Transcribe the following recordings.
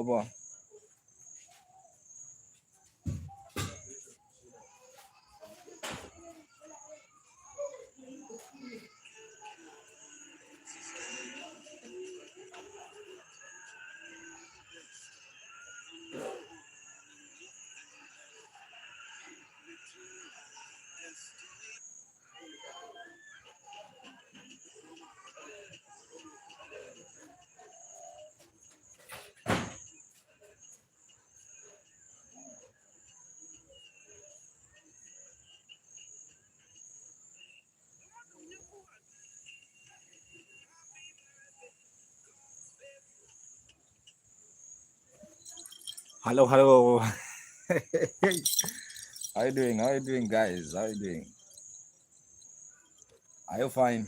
Baba. Hello. How you doing? How you doing, guys? How you doing? Are you fine?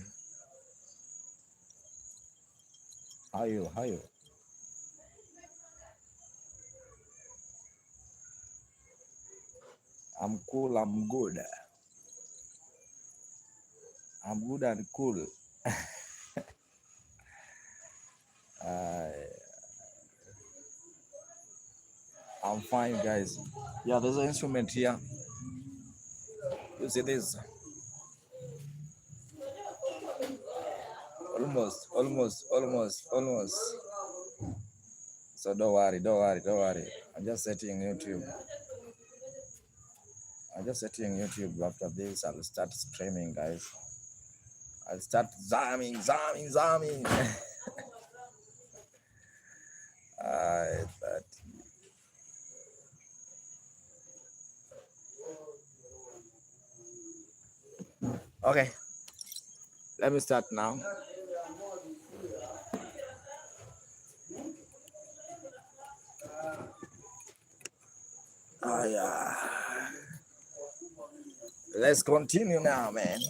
How you? I'm cool. I'm good. I'm good and cool. I'm fine, guys. Yeah, there's an instrument here. You see this? Almost. So don't worry. I'm just setting YouTube. After this, I'll start streaming, guys. I'll start zamming. Okay, let me start now. Yeah. Let's continue now, man.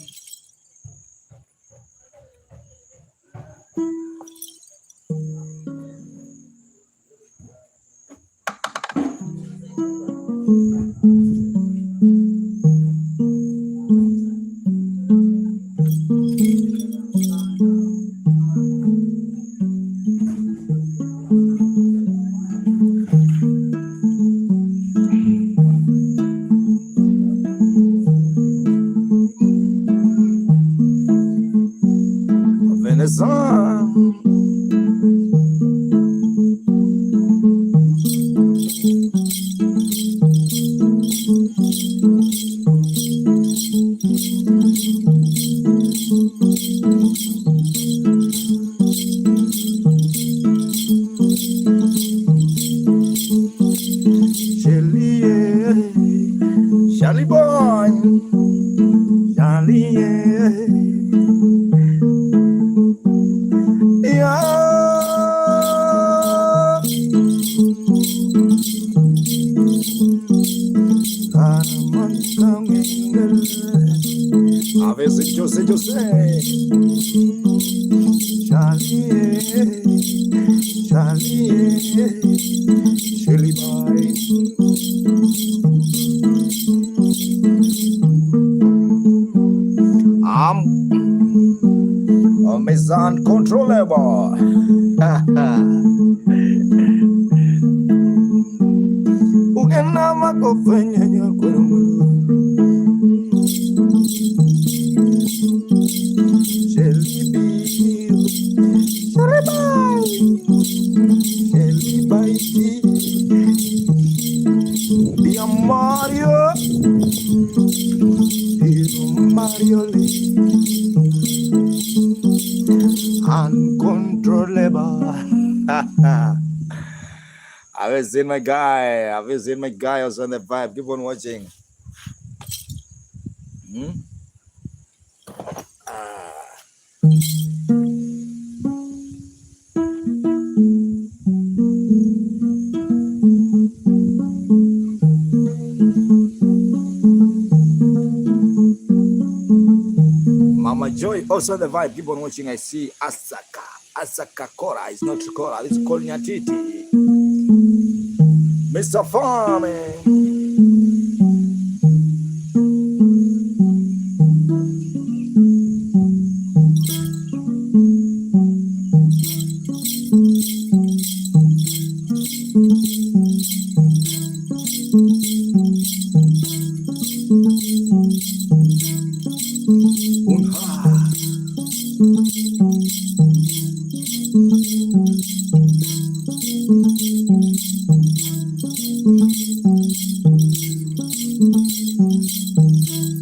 Charlie boy, Charlie, a veces yo sé, Charlie, Charlie boy. Is uncontrollable. Mario uncontrollable. I've seen my guy also on the vibe. Keep on watching. Mama Joy also on the vibe. Keep on watching. I see Asaka Kora. It's not Kora. It's called Nyatiti. Mr. Farming.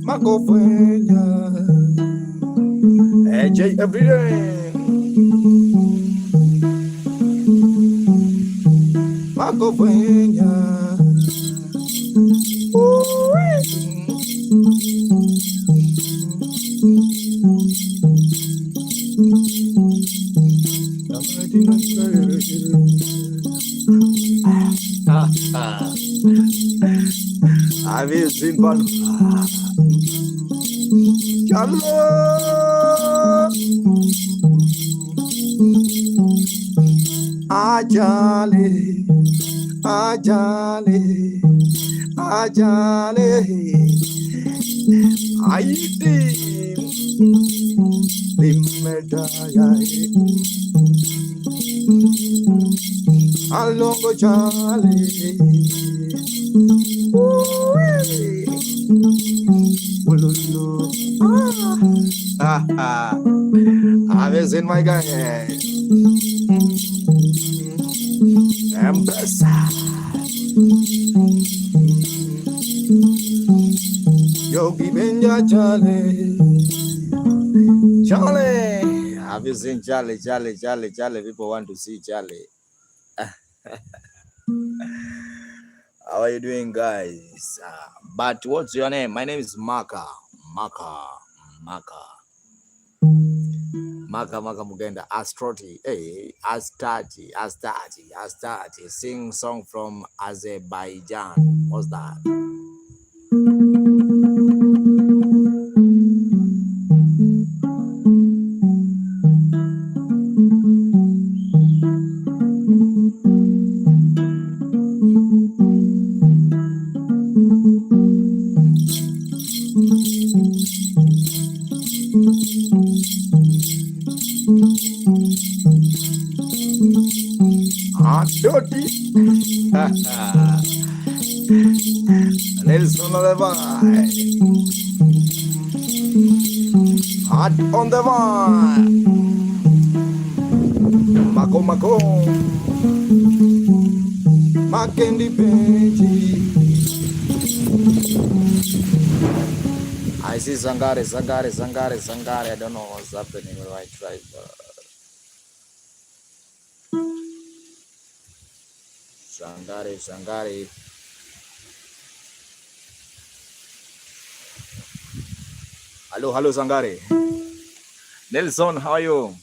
Magofuenya, AJ every day. Magofuenya, I've seen one. Ajale, ajale, ajale, aiti, limedaya, alongo jale, ululu, I was in my guy. Empress. Yogi Benja Charlie. Charlie. Have you seen Charlie? People want to see Charlie. How are you doing, guys? But what's your name? My name is Maka Mugenda. Astroti. Hey, Astati. Sing song from Azerbaijan. What's that? Dirty. Nelson on the vine. Hot on the vine. Mako Makendi Benji. I see Zangare. I don't know what's happening when I try. Sangare. Hello, Sangare. Nelson, how are you?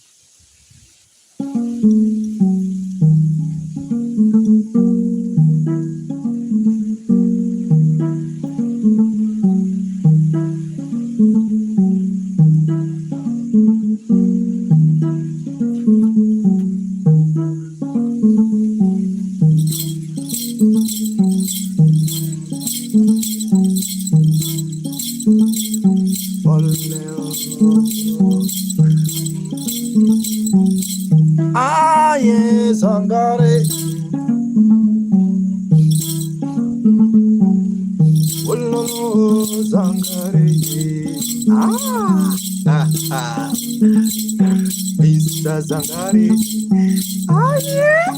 Sangare, Sangare, Mr. Sangare, yeah.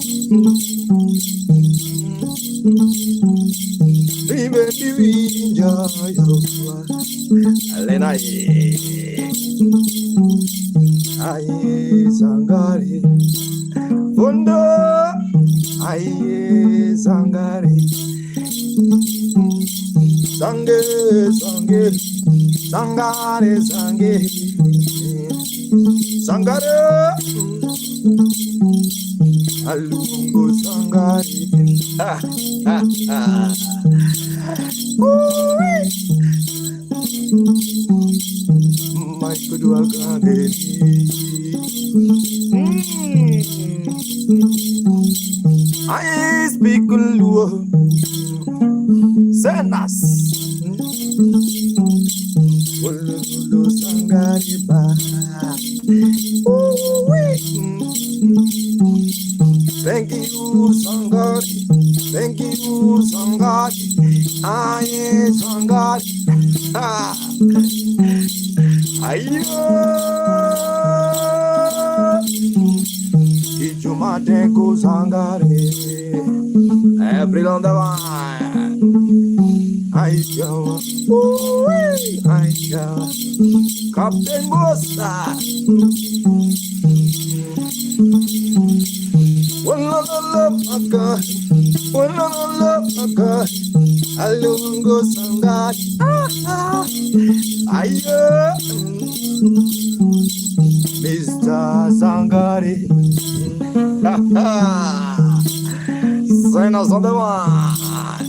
Divinja, Elena, Sangare. Fundo, aye, Sangare, Sangare, Alungo Sangare, my good I speak Luo, Senas, Ulu Sangariba. Thank you, Sangari. Aye, Sangari. Ayo, Ijumate Kuzangare, April on the line. Ayo, Ayo, Captain Bosta. One love, my God. One love, my God. Alungo Sangat. Ayo, Mr. Sangari. Sign us on the one.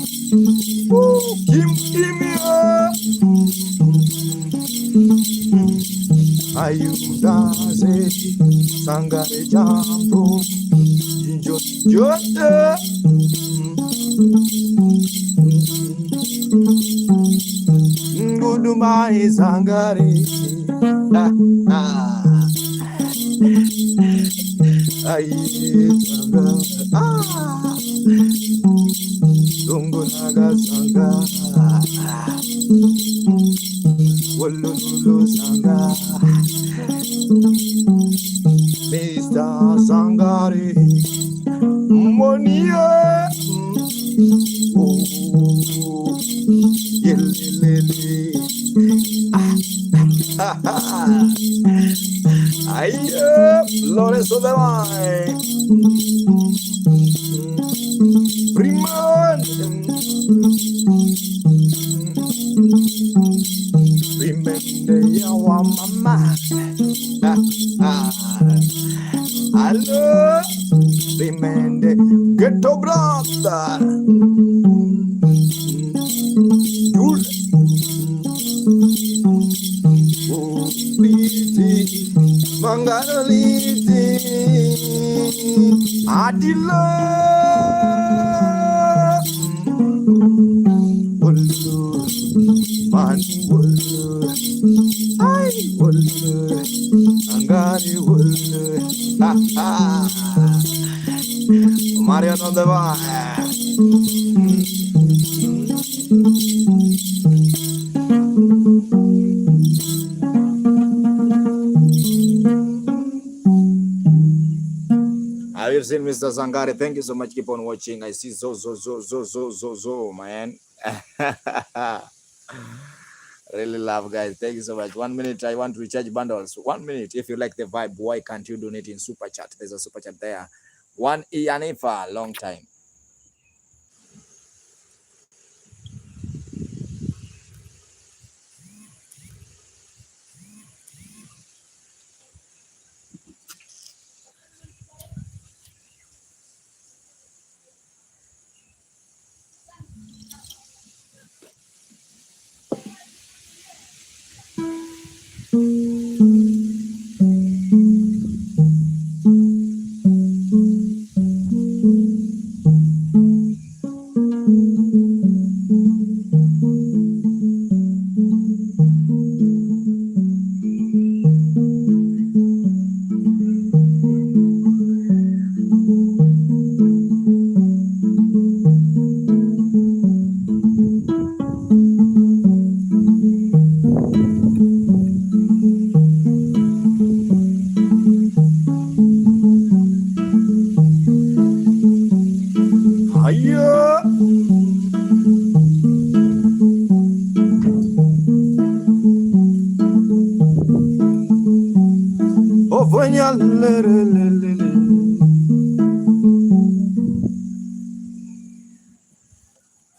Give me up. Ayudaze Sangare Jambo Jota Ngudumai Sangare Ayudaga Dungunaga Sangara Wolulu Sanga Mr. Sangari Monia Oh Yelele Aye Flores of the Vine Primon Remember your mama. Hello, remember ghetto brother. Oh, Liti, Mangano Liti, Adila. Mani wulu, ay wulu, angari wulu, ha ha. Mario on the bar. Have you seen Mr. Sangari? Thank you so much. Keep on watching. I see zo, man. Really love, guys. Thank you so much. 1 minute. I want to recharge bundles. 1 minute. If you like the vibe, why can't you donate in super chat? There's a super chat there. 1 Ianifa, long time.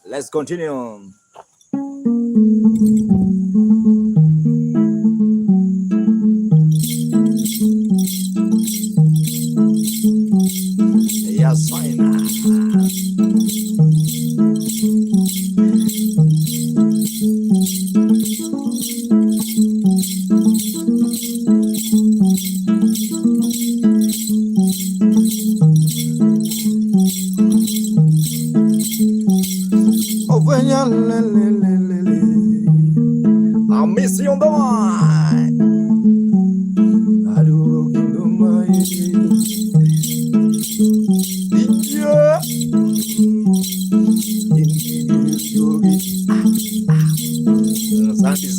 Let's continue. Yes, fine. I miss you on the line.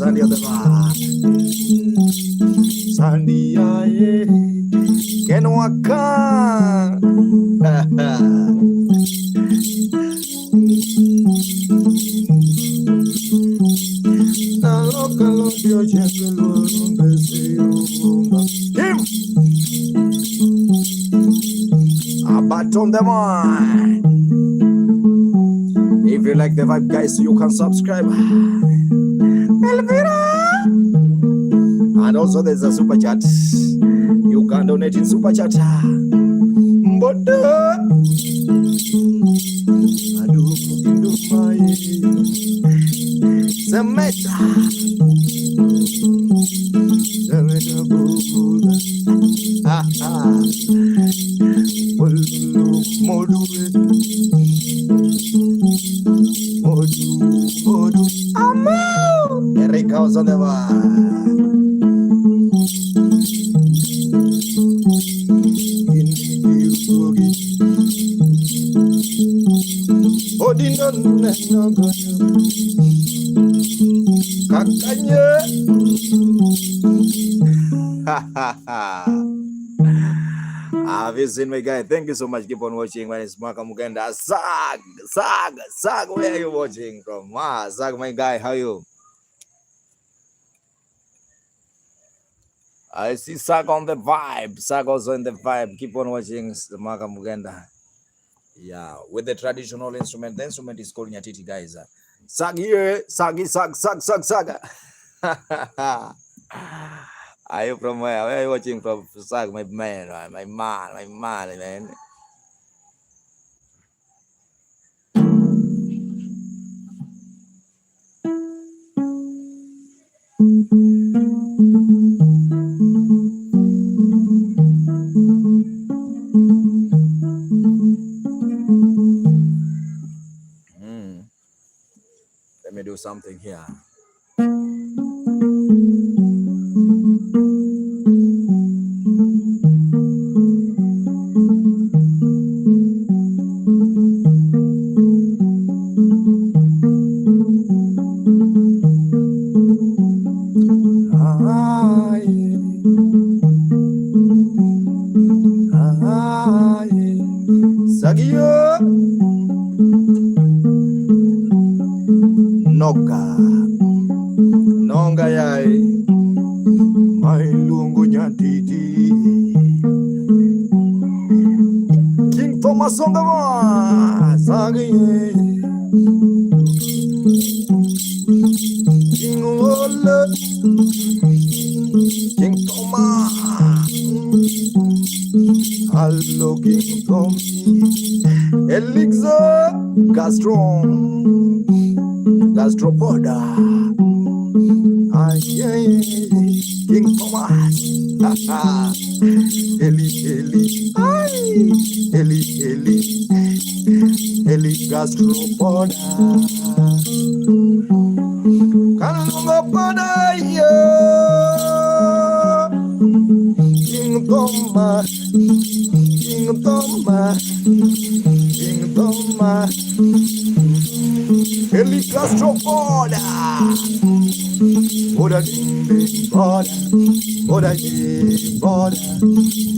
Sandy of the bar. Sandy, can waka. On the mind. If you like the vibe, guys, you can subscribe. And also there's a super chat. You can donate in super chat. Erika was on the Have you seen my guy? Thank you so much. Keep on watching. My name is Maka Mugenda. Sag, where are you watching from? Sag, my guy, how are you? I see Sag on the vibe. Sag also in the vibe. Keep on watching Maka Mugenda. Yeah, with the traditional instrument. The instrument is called nyatiti, guys. Sag here, sag. Are you from where? Where are you watching from? Sag, my man, my man. Let me do something here. Nonga yai mai lungu nyatiti King Thomas on the one Sagi King Ola King Thomas Hello King Thomas Elixir Gastropoda King Thomas Eli Gastropoda Kanongopoda King Thomas Eli Gastropoda Boda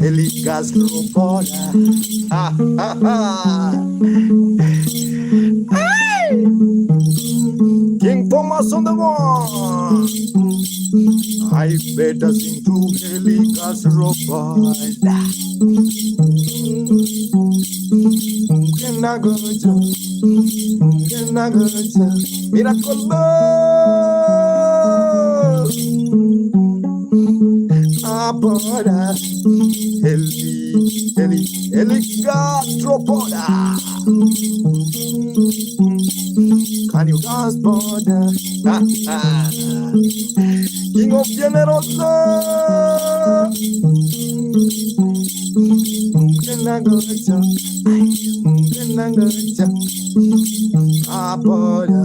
Eli Gastropoda King Thomas on the one I better sing to Eli Gastropoda Can I go Miracle Aboda Eli Gastropoda Can you dance border King of Generoso Can I go Aboda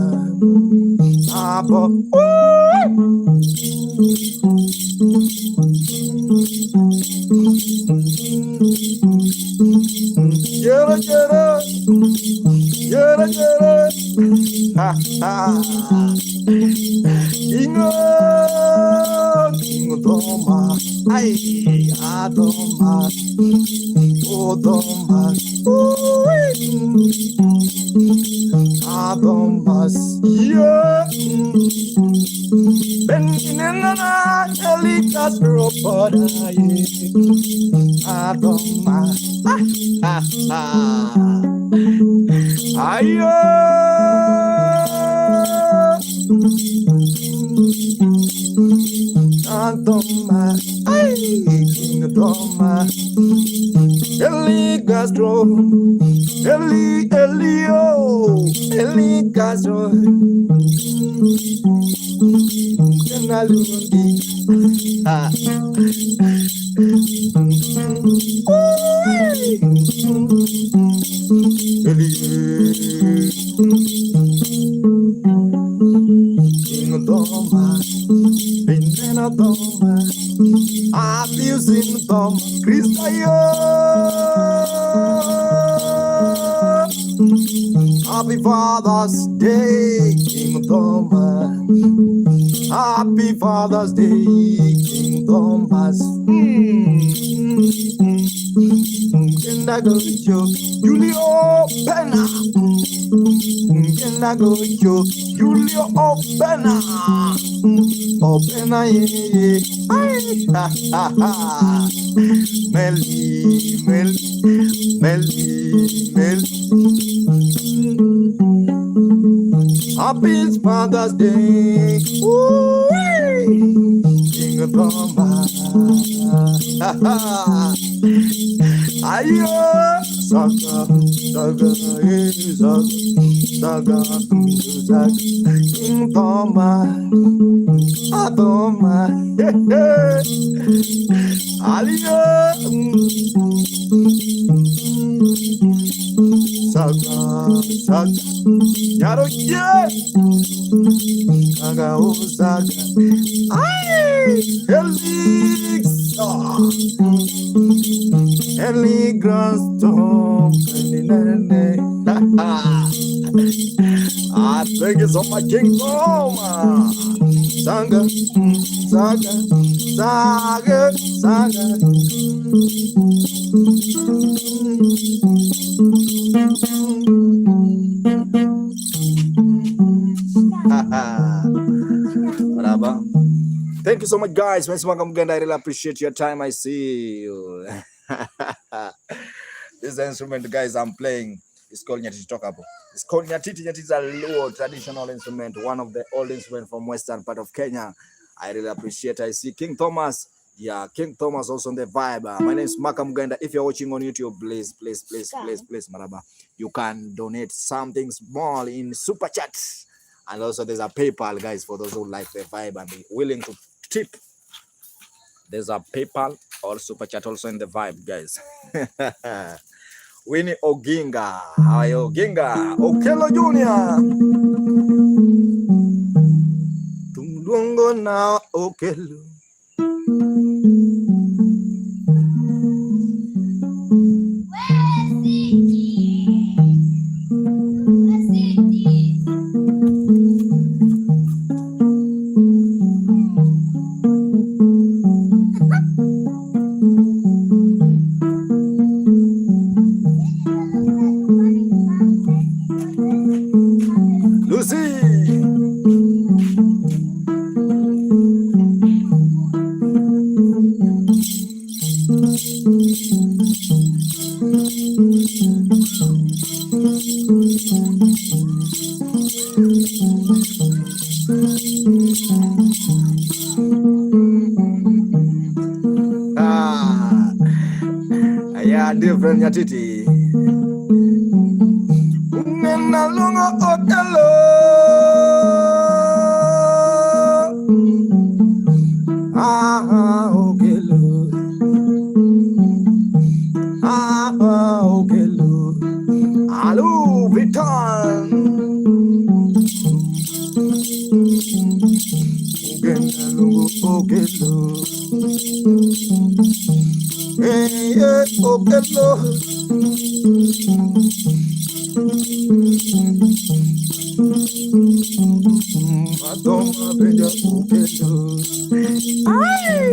Get it. Ay, Adoma, Odoma, Adomas, yeah. Benginana, Elikas, Roboda, Adoma, Ayo. Adoma, ay, Adoma, Eli Castro, Eli Castro, Kenalundi, ah, Eli, Adoma, Benena Doma. Abusing Tom Christayo. Happy Father's Day, King Thomas. Happy Father's Day, King Thomas. Can I go with you, Julio Pena? Can I go with you, Julio Pena? Pena, yeah. Ha ha ha. Melly, Melly, Melly, Melly. Happy Father's Day. Ooh, King of Thomas. Ha ha. Ayo, Saga, Saga, Saga, Saga, King Thomas. Adoma, Alia, Saga, Saga, Yaro, yeah, Saga, oh, Saga, ay, Ellie Grandstone, I think it's on my King Roma. Saga, Saga, Saga, Saga. Whatever. Thank you so much, guys. I really appreciate your time. I see you. This is the instrument, guys, I'm playing. It's called nyatiti. It's called nyatiti. Nyatiti is a low traditional instrument, one of the old instruments from western part of Kenya. I really appreciate it. I see King Thomas. Yeah, King Thomas also on the vibe. My name is Makamuganda. If you're watching on YouTube, please, Maraba, you can donate something small in Super Chat. And also there's a PayPal, guys, for those who like the vibe and be willing to tip. There's a PayPal or Super Chat also in the vibe, guys. Winnie Oginga. How are you, Oginga? Okelo Junior. Tungdungo na Okelo. Different nyatiti. Nena lungo okelo. Okelo. Okelo. Alu Vitan. Nena lungo okelo. Okelo. Adoma beja okelo. Ay.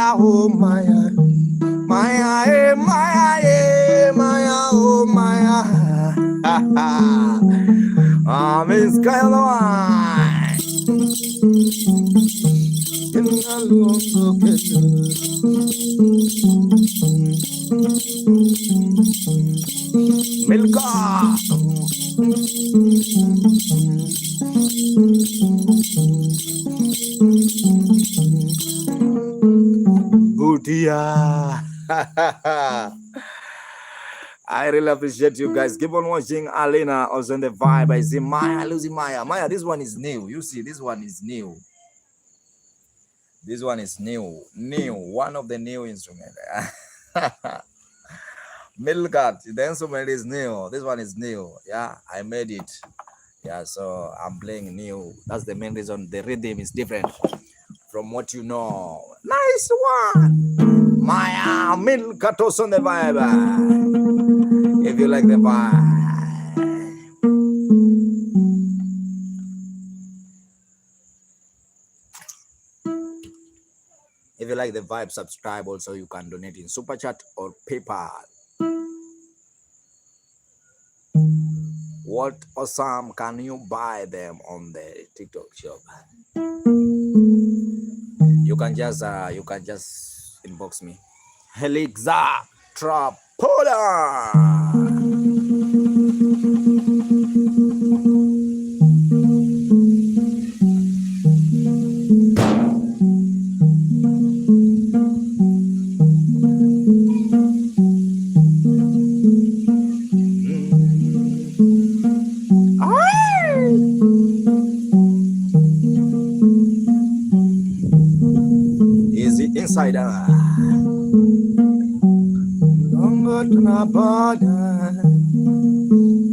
Maya, oh Maya, Maya, eh, Maya, eh, Maya, oh Maya. Miss Kailawai. Milka. Butia. I really appreciate you guys. Keep on watching. Alina also in the vibe. I see Maya losing Maya. Maya, this one is new. You see, this one is new. This one is new. New. One of the new instruments. Milkat, the instrument is new. This one is new. Yeah, I made it. Yeah, so I'm playing new. That's the main reason. The rhythm is different from what you know. Nice one. Maya Milkat also on the vibe. If you like the vibe. If you like the vibe, subscribe. Also, you can donate in Super Chat or PayPal. What awesome can you buy them on the TikTok shop? You can just inbox me. Helixa Trapola. Insider.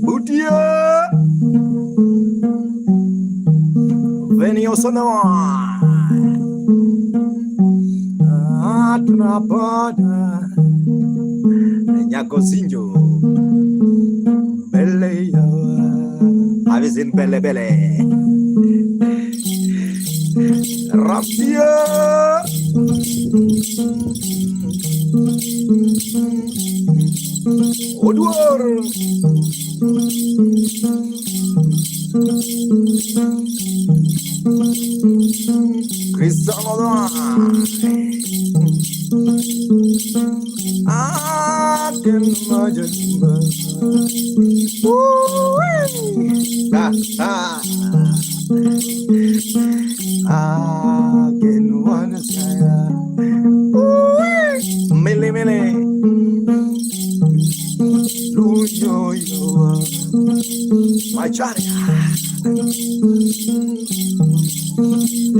Butia. Venio sono. Atrapada. Nyakosinjo. Belle. Have seen Belle Belle. Rapia. Odor. Cristiano I can imagine. I can wanna say Millie Millie Luyo yo my Johnny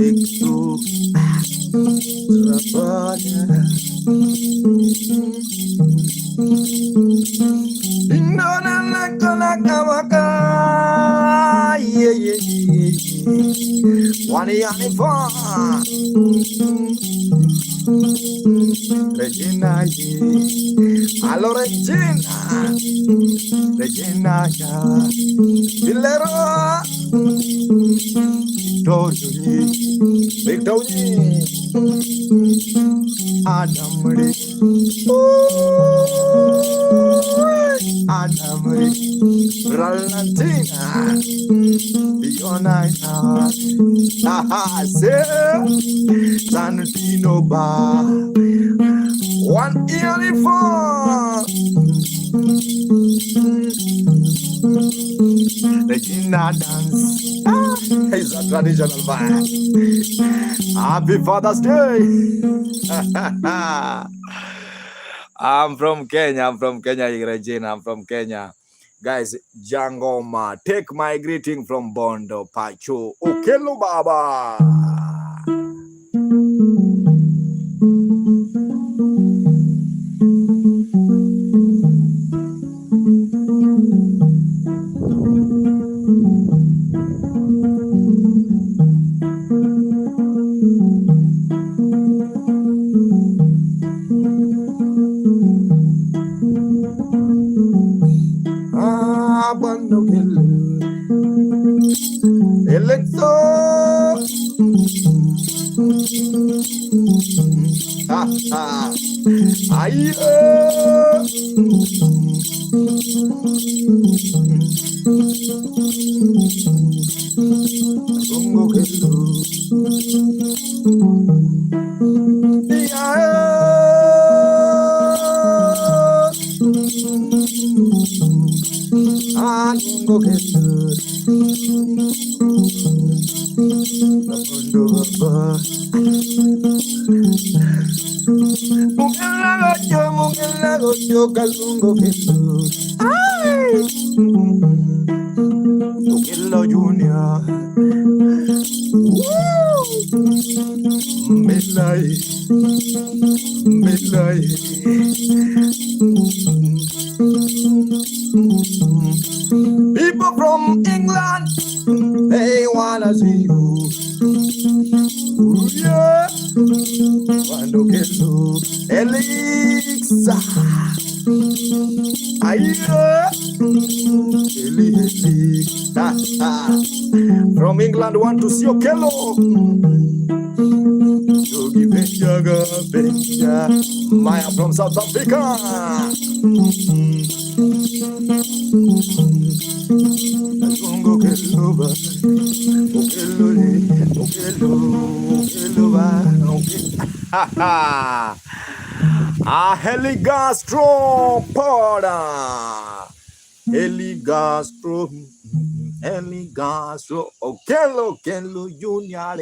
Iktu Rabana Indona nakala kawaka yeah yeah yeah Wani anifa Regina Allo Regina Regina Villero Dojuni Victory Adamri Adamri Ralantina Bionina Santino Ba One uniform Regina dance It's a traditional vibe. Happy Father's Day. I'm from Kenya, Regina, I'm from Kenya. Guys, Jangoma, take my greeting from Bondo, Pacho, Okelu Baba. Aye. Junior, midnight. People from England, they wanna see you. Ooh, yeah. Cuando que tú Elixa. From England, want to see Okello. Yogi Benjaga, Maya from South Africa. Heligastro Poda. Heligastro. Okello Junior.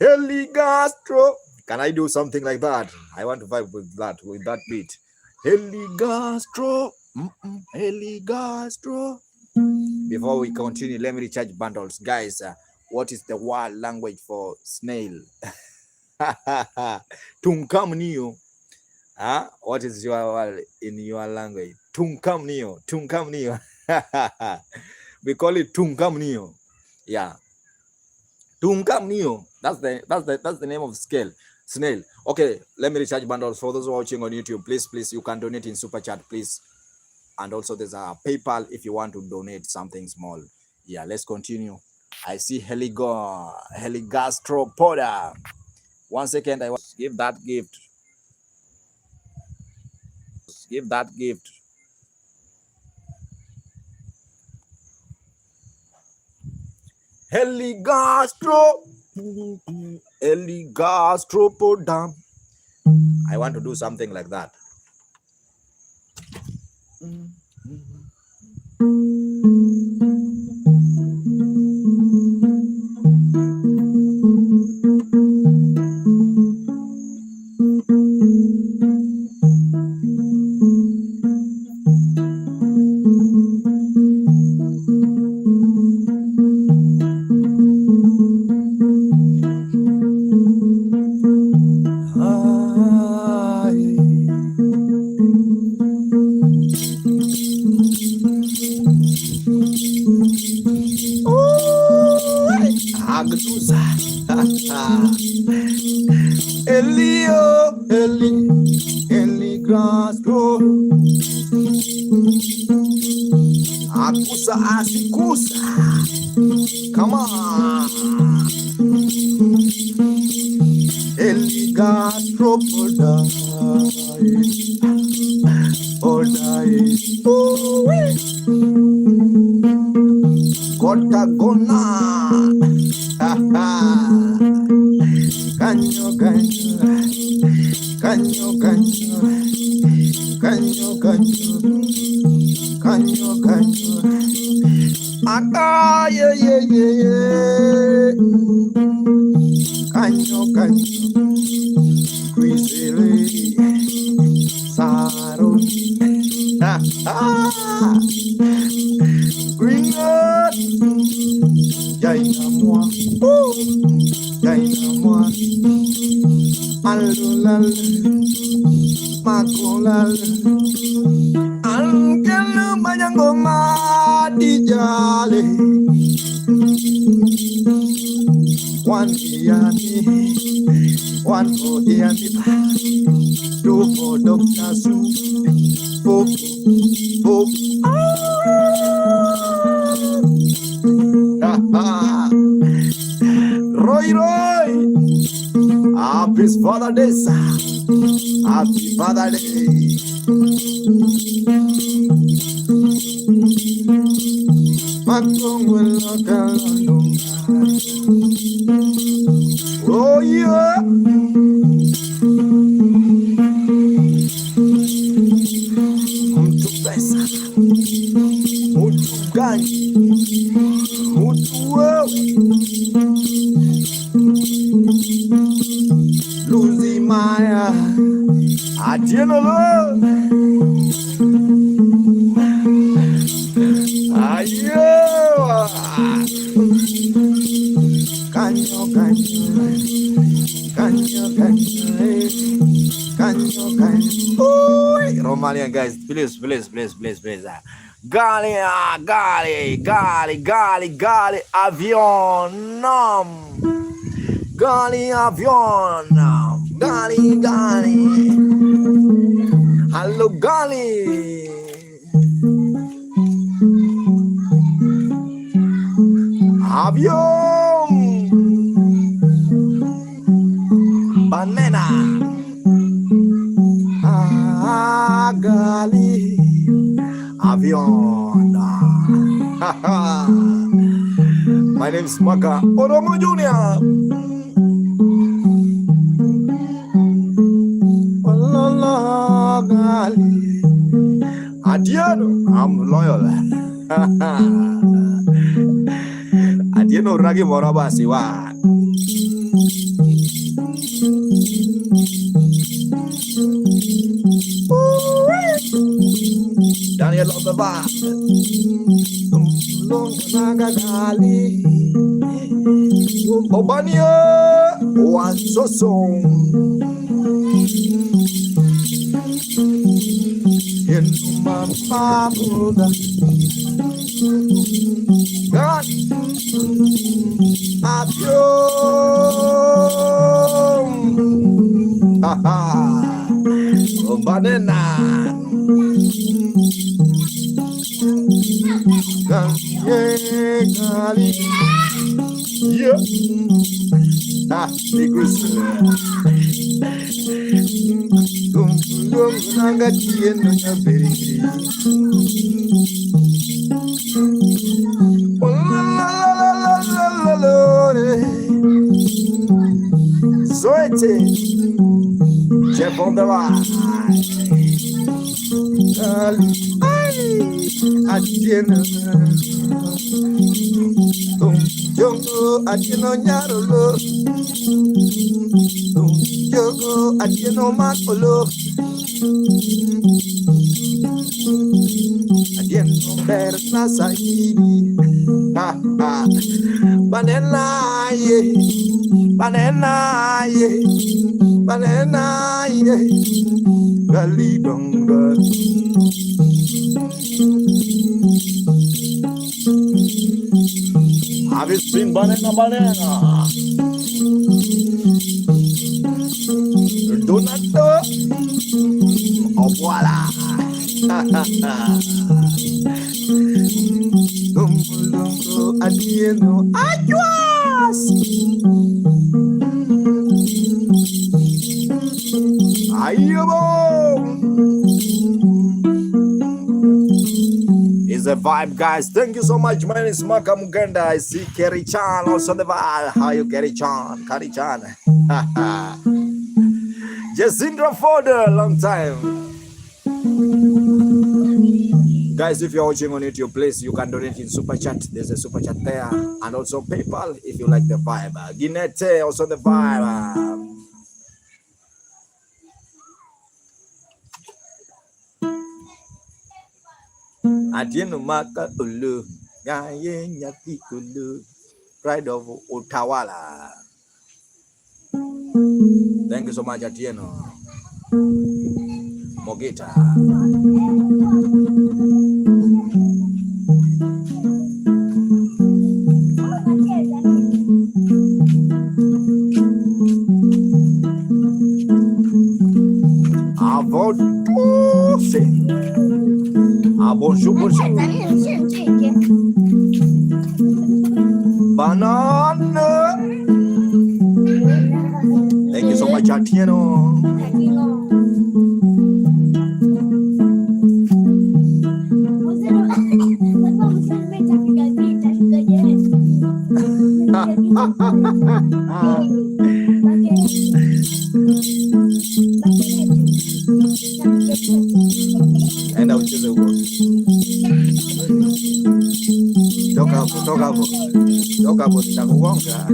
Heligastro. Can I do something like that? I want to vibe with that beat. Heligastro. Heligastro. Before we continue, let me recharge bundles. Guys, what is the word language for snail? Tungkamnio. What is your word in your language? Tungkamnio. We call it tungkamnio. Yeah. Tungkamnio. That's the name of snail. Okay, let me recharge bundles. For those watching on YouTube, please, you can donate in super chat, please. And also there's a PayPal if you want to donate something small. Yeah, let's continue. I see Heligastropod. 1 second, I want to give that gift. Heligastropod. I want to do something like that. Asikusa. Come on. Heligastropod. Kotagona. Kanyo. Yeah. Kanyo. Quizere. Saro. Bring up. Jaina moi. Alulal. Makulal. Angelu mayangoma dijale. One for Iani, two for Dr. Sue, four. Roy. his Father Day, happy Father Day. Oh yeah. Muito pesa, muito ganho, muito losing my adrenaline. Romanian guys, please. Gali, avion, gali, avion, gali. Hello, gali. Avion, banana. Gali, avion. My name is Maka Oromo Junior. Gali, Adiano, I'm loyal. Adiano Ragi Moraba Siwa. Daniel on the bar. Gali. Obania was so song. In my Buddha. God. Avion. Banana. Gali. Yeah. Because Jeff on the line. Adieno nyarolo. Yogo adieno makolo. Adieno berna sahibi. Banana ye. Gali donga. Have you seen banana? Donato. Oh voila. Dumbo adieno. Ayuas. Ayubo. It's a vibe, guys. Thank you so much. My name is Maka Muganda. I see Kerry Chan also the vibe. How you, Kerry Chan? Jacinda Fodder, long time. Guys, if you're watching on YouTube, please, you can donate in Super Chat. There's a Super Chat there. And also PayPal if you like the vibe. Ginete, also the vibe. Adieno Maka Ulu, Gaye Nyati Kulu, Pride of Otawala. Thank you so much, Adieno. Mogeta. Bonjour. Banana. Thank you so much, Chatieno. Enda ucheze huko. Toka hapo, toka hapo. Toka hapo, nitakugonga.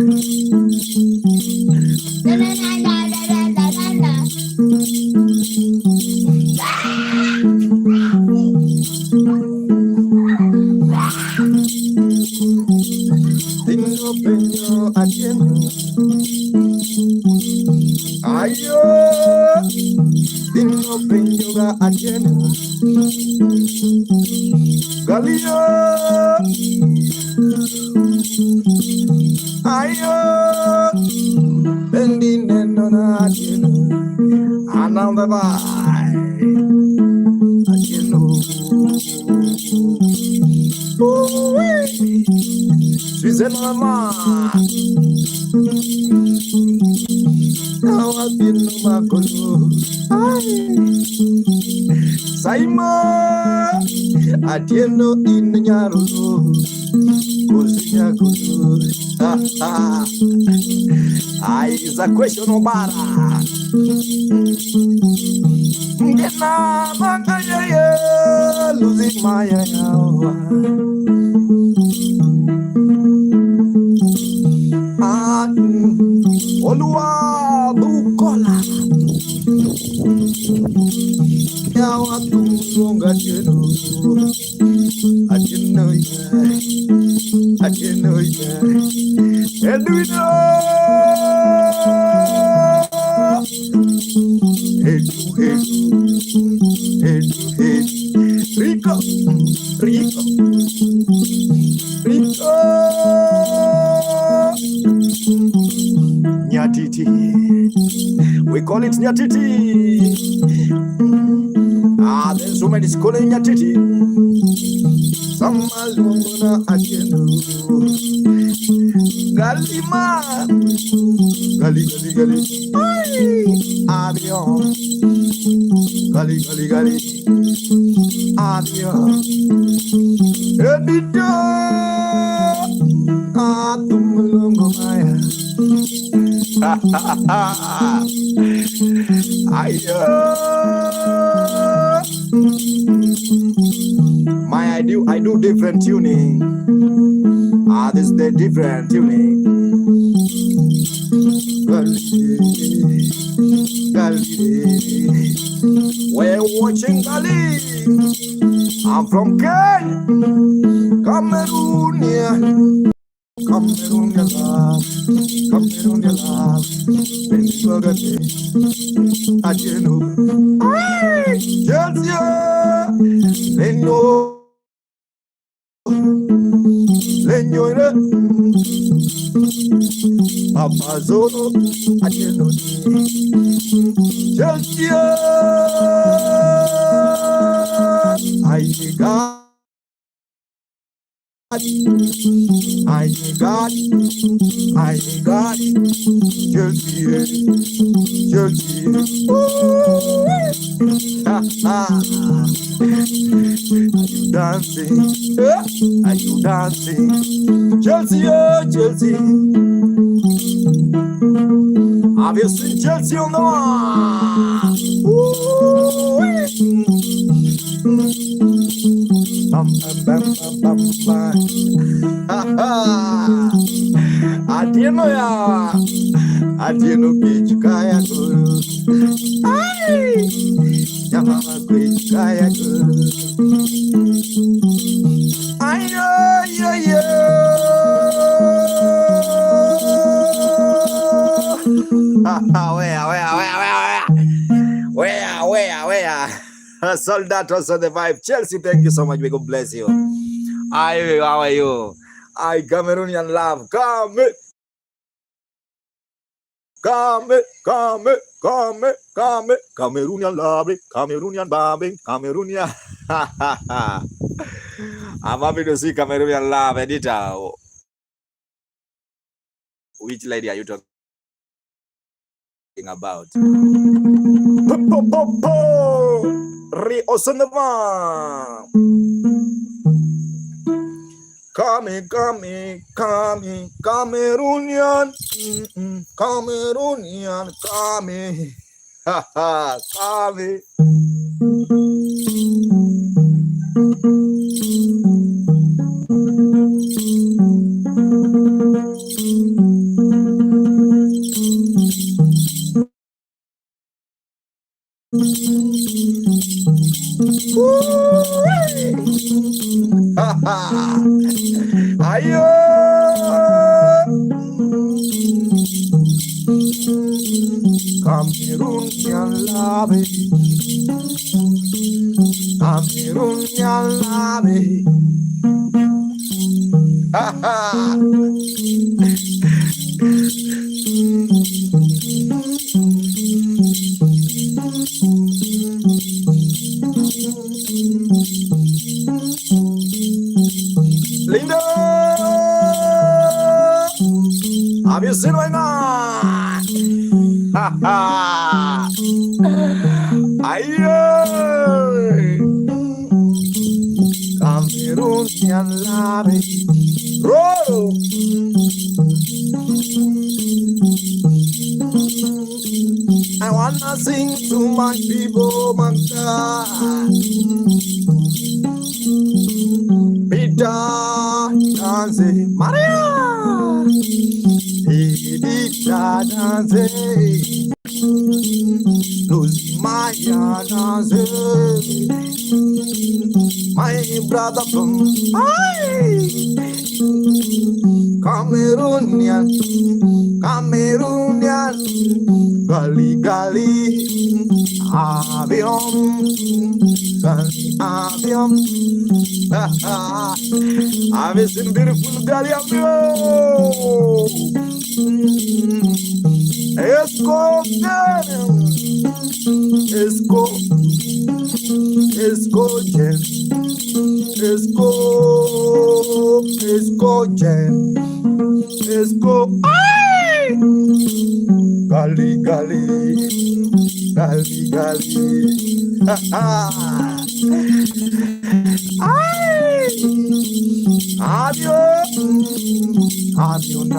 Dino penyo atieno. Ayo. Dino penyo ga atieno. Galio. Ayo. Bendine nona atieno. Anamba bye. Atieno. Suizen mama. Now I've been no makolo. Saima. Atieno inyaro. Cozinha golo. Is a question of bara. Ngena mangaya losing my Olua bukola yawa tunga cheno acheno Edwino Rico nyatiti, we call it nyatiti. There's so many schools in nyatiti. Samalumuna atieno. Galima. Gali. Avion. Gali. Avion. Edito. Tumulungo maya. I do different tuning. This is the different tuning. We're watching Gali. I'm from Kenya, Cameroonian. Cameroonian love. Bendigogate. Ajeno. Chelsea. Lenyo. Papa Zoro. Ajeno. Chelsea. I got Chelsea. Are you dancing? Chelsea. Have you seen Chelsea on the Atieno kaya guru. Yama kaya guru. Where? Soldat also the vibe. Chelsea, thank you so much. May God bless you. How are you? Cameroonian love. Come. Cameroonian love. Cameroonian babbing. Cameroonian. I'm happy to see Cameroonian love, editor. Which lady are you talking about. Re-osonama. Cameroonian, Cameroonian, haha, ayo, Cameroonian love, Cameroonian love, haha. Linda, have you seen my man? Ayo, Cameroonian love, roll. I wanna sing to my people, my God. Pita dance, Maria. Pita dance, Luzimaya dance. My brother from Cameroonian, Cameroonian, gali gali, avion, gali avion. I've seen beautiful gali avion. Esco, esco, escochen, escochen, esco, ay, gali gali, gali gali, ay, avion, avion,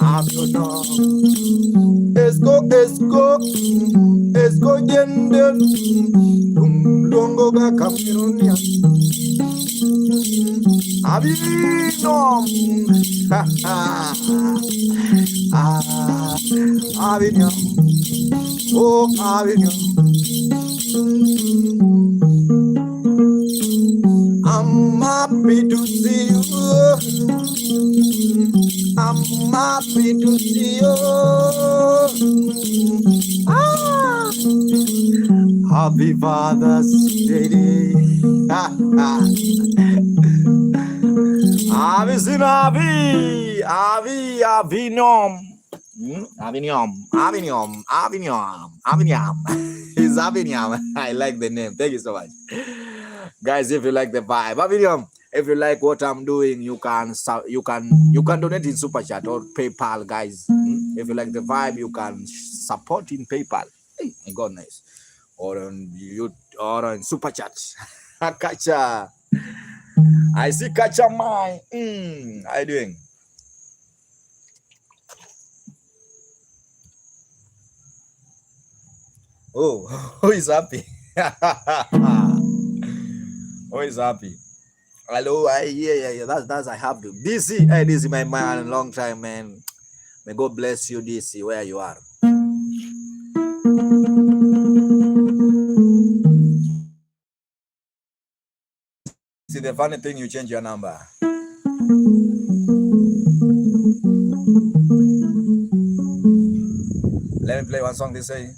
avion, esco, esco, esco, yende, longo ga Cameroonian, avion, avion, oh avion. I'm happy to see you. I'm happy to see you. Ah, happy Father's Day. Avignon. Avignon. It's Avignon. I like the name. Thank you so much. Guys, if you like the vibe, Avignon, if you like what I'm doing, you can donate in Super Chat or PayPal, guys. If you like the vibe, you can support in PayPal. Hey, my God, nice. Or on Super Chat. Kacha. I see Kacha Mai. How you doing? Oh, who is happy? Who is happy? Hello, yeah. That's I have to. DC, hey, DC, my man, long time, man. May God bless you, DC, where you are. See, the funny thing, you change your number. Let me play one song. They say.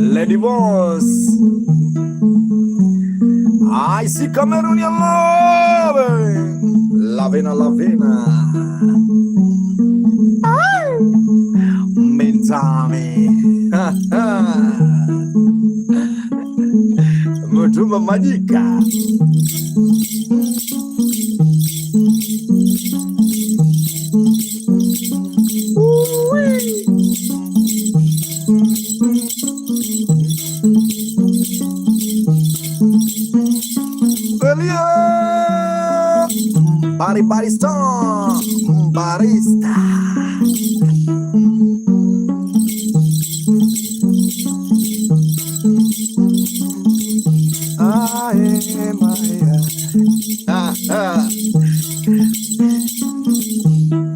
Lady Boss. I see Cameroonian love. Lavina. Mentami. Mama Majika. Barista.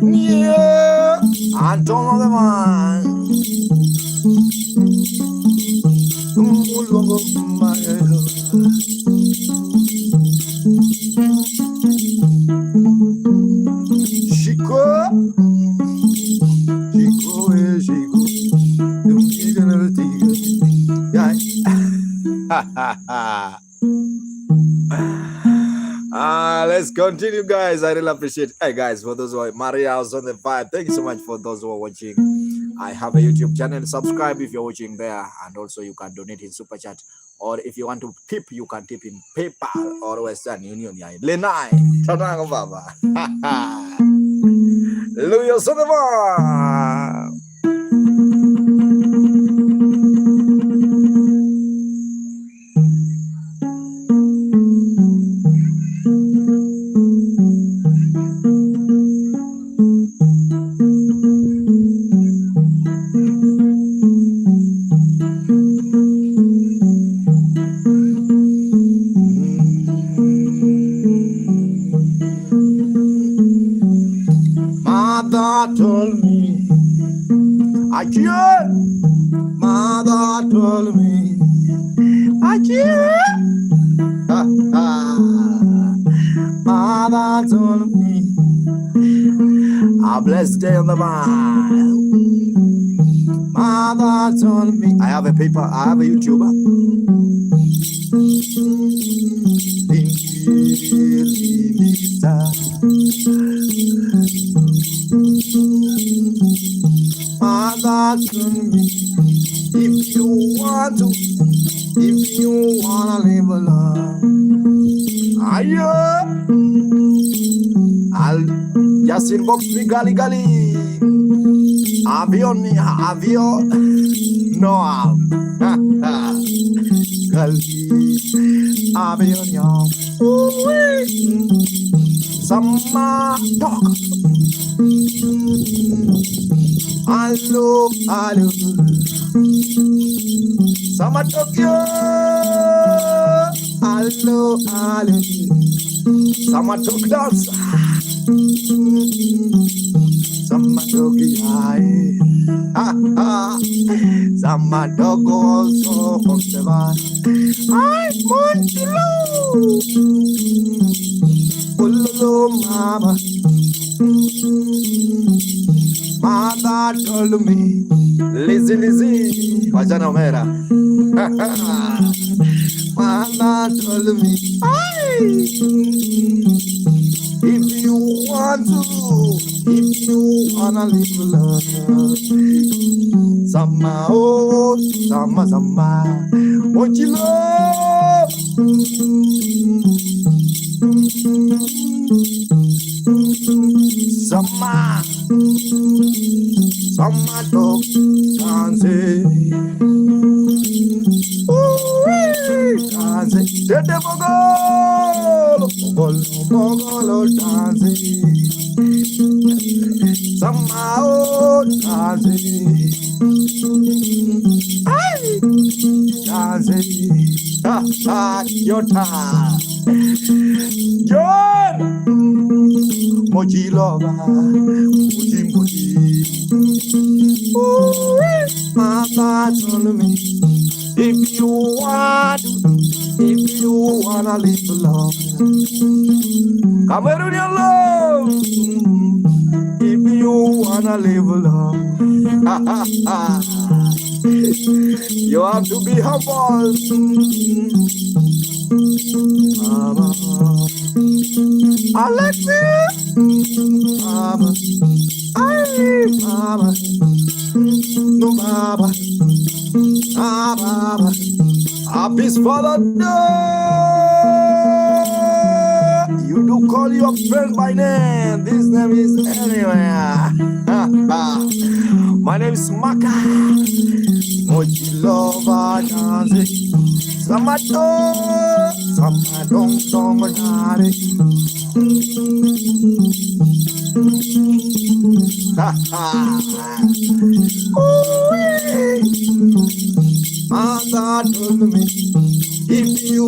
Yeah, I don't know the man. Let's continue, guys. I really appreciate it. Hey, guys, for those who are Maria's on the vibe, thank you so much for those who are watching. I have a YouTube channel. Subscribe if you're watching there, and also you can donate in Super Chat, or if you want to tip, you can tip in PayPal or Western Union. Lenai, Tanang Baba. Louis Sonoma. Told me, I can't. Mother told me, I can't. Mother told me, a blessed day on the mind. Mother told me, I have a paper, I have a YouTuber. Mother told me, if you wanna live alone, I'll just inbox me gali. Have you? No, gali, have you? Some talk. Hello. Sama Tokyo. Hello. Sama Tokyo dance. Sama Tokyo. Sama Tokyo so Hokseva. I want you. Mama. Mother told me, Lizzy, wajana omera. Mother told me, if you wanna live love, sama, won't you love? Sama dog dance. Dance. Dede mogolo dance. Sama dance. Dance. Yota. John. Moji lover. Moji. Mama told me, if you wanna live alone, come here with your love. If you wanna live alone, you have to be humble. Mama, Alexia, Mama. Mama, no Baba, Baba, Peace for the day. You do call your friend by name. This name is anywhere. My name is Maka. Moji lova dance. Samato. Samadong domanare. Mother told me, if you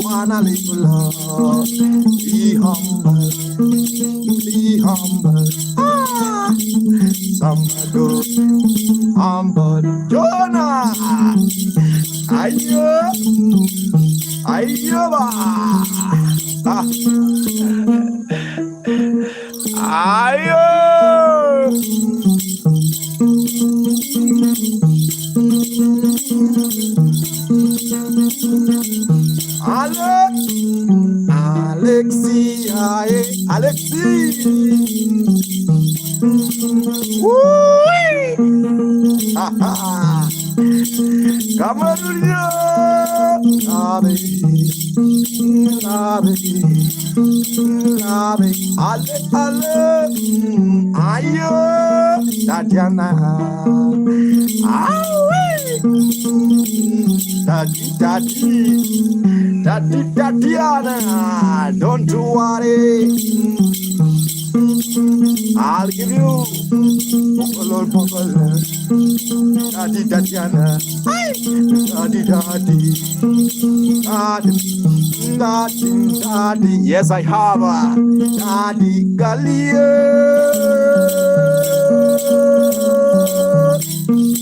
wanna live love, be humble, be humble. Some good, humble. Jonah, ayo, ba, ayo. Alexi. Come on, ayo, Tatiana, Tatiana, don't you worry, I'll give you Daddy, Tatiana, Daddy, yes, I have Daddy Galia.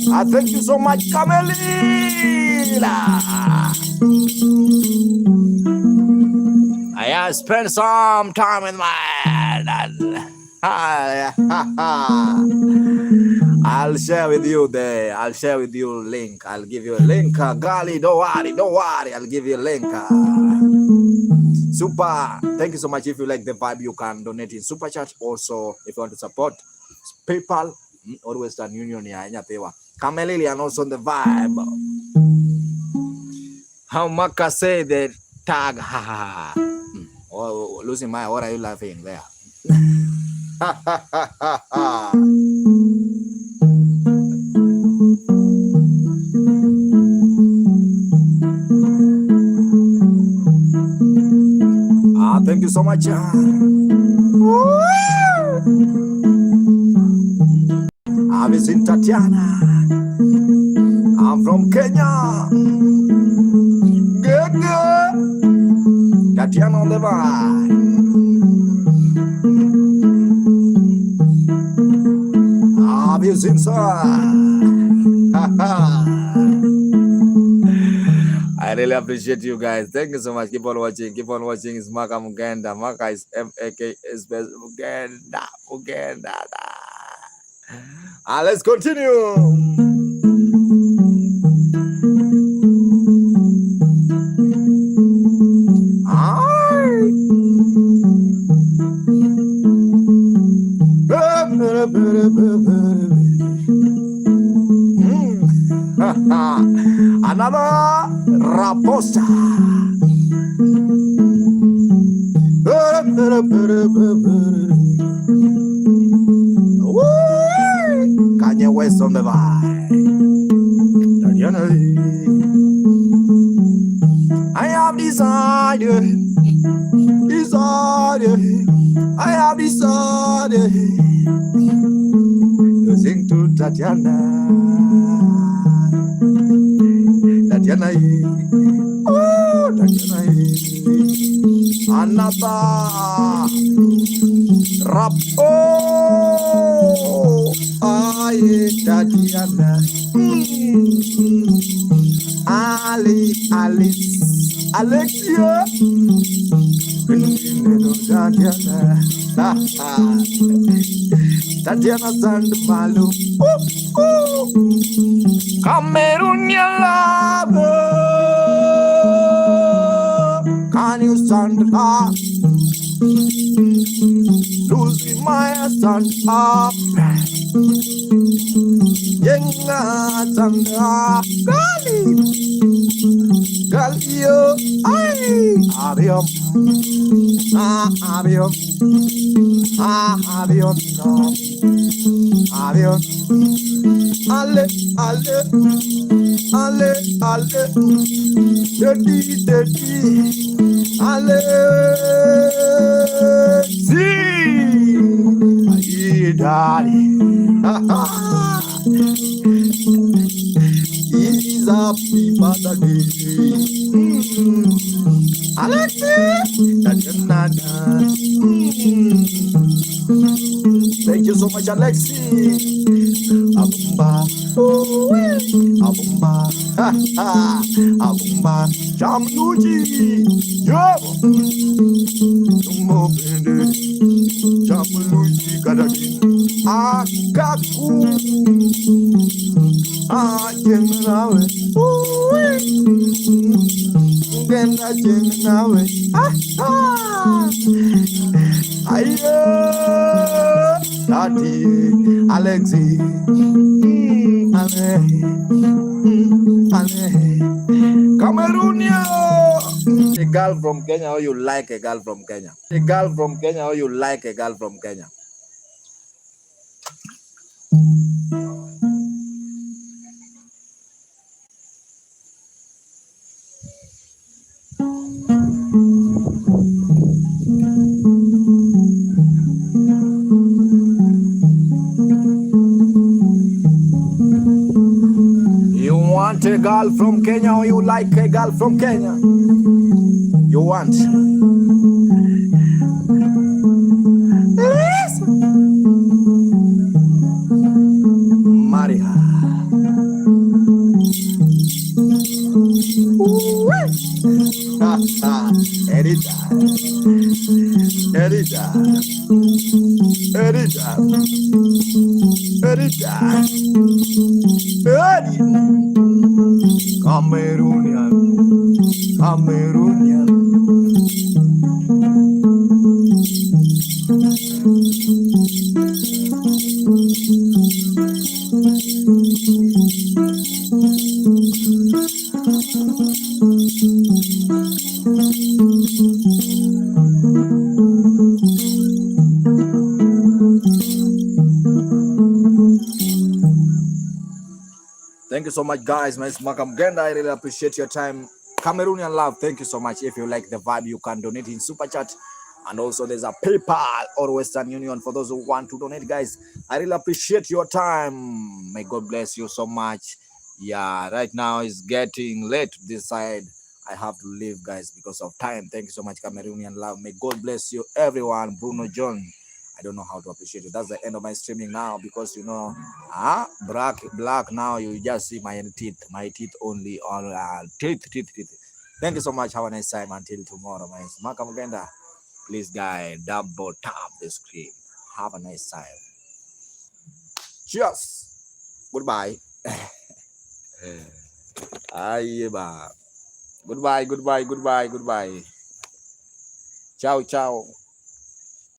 I thank you so much, Camelina. I have spent some time with my dad. I'll share with you link. I'll give you a link. Gali, don't worry. I'll give you a link. Super. Thank you so much. If you like the vibe, you can donate in Super Chat. Also, if you want to support PayPal or Western Union, Kamelili and also on the vibe. How Maka say the tag? Oh, losing my. What are you laughing there? Thank you so much. I'm in Tatiana. I'm from Kenya. Good. Tatiana on the vibe. I'm using I really appreciate you guys. Thank you so much. Keep on watching. It's Maka Muganda. Maka is M-A-K-S Muganda. Let's continue. Another raposa. Kanye West on the vibe. I have decided. I have decided to sing to Tatiana. Tatiana, another rap. Aye, Tatiana. Alexia. Tatiana Sandmalu. Cameroon, your love. Can you stand up? Losing my stand up. Yenga tanga gali galio ay avion avion avion avion ale ale ale ale dedi ale si ay daddy is a people thank you so much, Alexi. Abumba, abumba, abumba, Jamluji, yo, tumo bende, Jamluji kadadi, akaku, jengawe, genda jengawe, ayo, Daddy, Alexi, Cameroonian. A girl from Kenya, or you like a girl from Kenya? A girl from Kenya, or you like a girl from Kenya? You want a girl from Kenya, or you like a girl from Kenya? You want? Marry her. Anytime. Anytime. Anytime. Anytime. Cameroonian. Cameroonian. Thank you so much, guys. My name is Makam Genda. I really appreciate your time. Cameroonian love, thank you so much. If you like the vibe, you can donate in Super Chat. And also there's a PayPal or Western Union for those who want to donate, guys. I really appreciate your time. May God bless you so much. Yeah, right now it's getting late this side. I have to leave, guys, because of time. Thank you so much, Cameroonian love. May God bless you, everyone. Bruno John. I don't know how to appreciate it. That's the end of my streaming now, because you know, black now. You just see my teeth only on teeth. Thank you so much. Have a nice time until tomorrow. My name is Makam Genda. Please, guys, double tap the screen. Have a nice time. Cheers. Goodbye. Goodbye. Goodbye. Ciao.